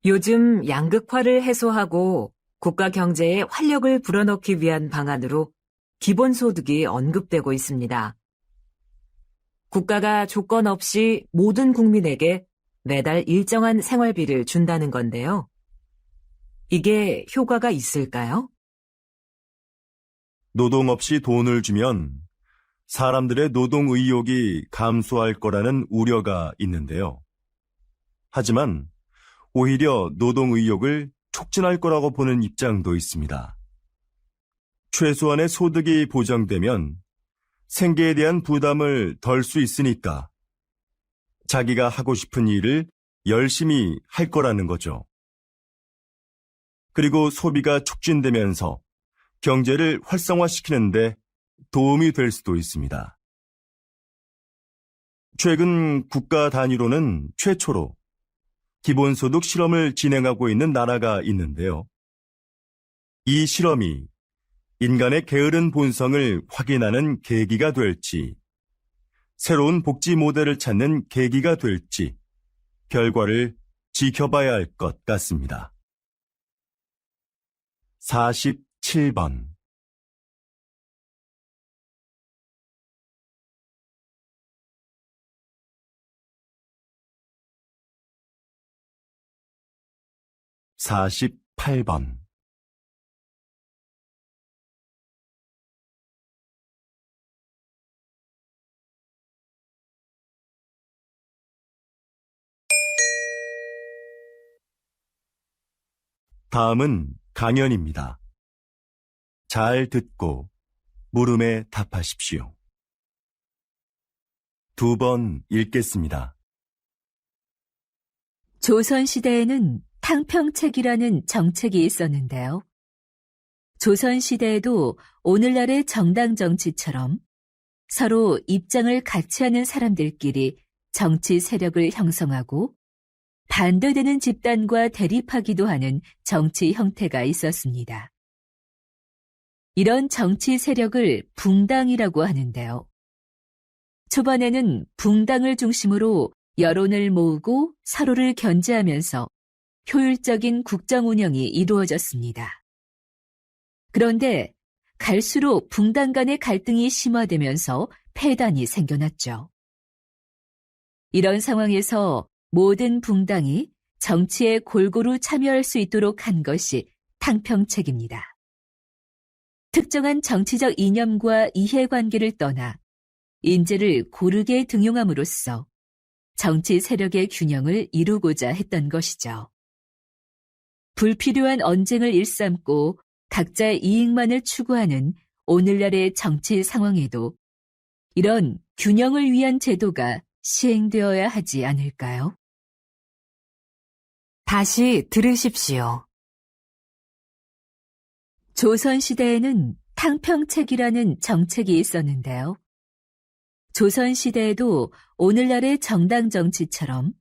요즘 양극화를 해소하고 국가 경제에 활력을 불어넣기 위한 방안으로 기본소득이 언급되고 있습니다. 국가가 조건 없이 모든 국민에게 매달 일정한 생활비를 준다는 건데요. 이게 효과가 있을까요? 노동 없이 돈을 주면 사람들의 노동 의욕이 감소할 거라는 우려가 있는데요. 하지만 오히려 노동 의욕을 촉진할 거라고 보는 입장도 있습니다. 최소한의 소득이 보장되면 생계에 대한 부담을 덜 수 있으니까 자기가 하고 싶은 일을 열심히 할 거라는 거죠. 그리고 소비가 촉진되면서 경제를 활성화시키는데 도움이 될 수도 있습니다. 최근 국가 단위로는 최초로 기본소득 실험을 진행하고 있는 나라가 있는데요. 이 실험이 인간의 게으른 본성을 확인하는 계기가 될지, 새로운 복지 모델을 찾는 계기가 될지, 결과를 지켜봐야 할 것 같습니다. 47번. (48번) 다음은 강연입니다. 잘 듣고 물음에 답하십시오. 2번 읽겠습니다. 조선시대에는 탕평책이라는 정책이 있었는데요. 조선시대에도 오늘날의 정당 정치처럼 서로 입장을 같이 하는 사람들끼리 정치 세력을 형성하고 반대되는 집단과 대립하기도 하는 정치 형태가 있었습니다. 이런 정치 세력을 붕당이라고 하는데요. 초반에는 붕당을 중심으로 여론을 모으고 서로를 견제하면서 효율적인 국정 운영이 이루어졌습니다. 그런데 갈수록 붕당 간의 갈등이 심화되면서 폐단이 생겨났죠. 이런 상황에서 모든 붕당이 정치에 골고루 참여할 수 있도록 한 것이 탕평책입니다. 특정한 정치적 이념과 이해관계를 떠나 인재를 고르게 등용함으로써 정치 세력의 균형을 이루고자 했던 것이죠. 불필요한 언쟁을 일삼고 각자의 이익만을 추구하는 오늘날의 정치 상황에도 이런 균형을 위한 제도가 시행되어야 하지 않을까요? 다시 들으십시오. 조선시대에는 탕평책이라는 정책이 있었는데요. 조선시대에도 오늘날의 정당 정치처럼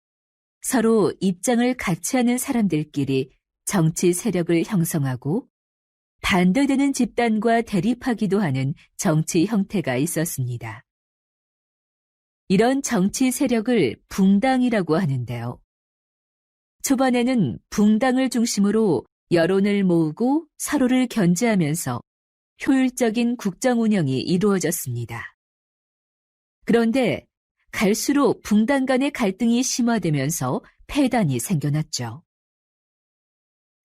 서로 입장을 같이 하는 사람들끼리 정치 세력을 형성하고 반대되는 집단과 대립하기도 하는 정치 형태가 있었습니다. 이런 정치 세력을 붕당이라고 하는데요. 초반에는 붕당을 중심으로 여론을 모으고 서로를 견제하면서 효율적인 국정 운영이 이루어졌습니다. 그런데 갈수록 붕당 간의 갈등이 심화되면서 폐단이 생겨났죠.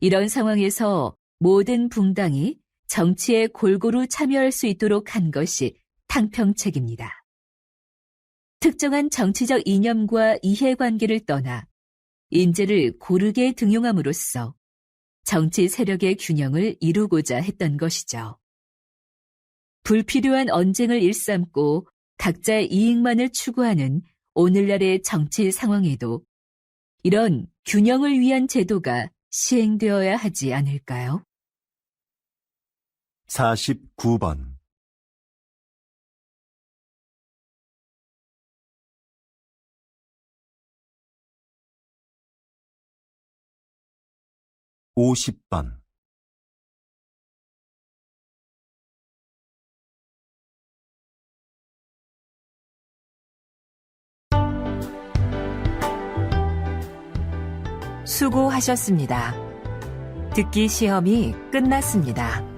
이런 상황에서 모든 붕당이 정치에 골고루 참여할 수 있도록 한 것이 탕평책입니다. 특정한 정치적 이념과 이해관계를 떠나 인재를 고르게 등용함으로써 정치 세력의 균형을 이루고자 했던 것이죠. 불필요한 언쟁을 일삼고 각자의 이익만을 추구하는 오늘날의 정치 상황에도 이런 균형을 위한 제도가 시행되어야 하지 않을까요? 49번. 50번. 수고하셨습니다. 듣기 시험이 끝났습니다.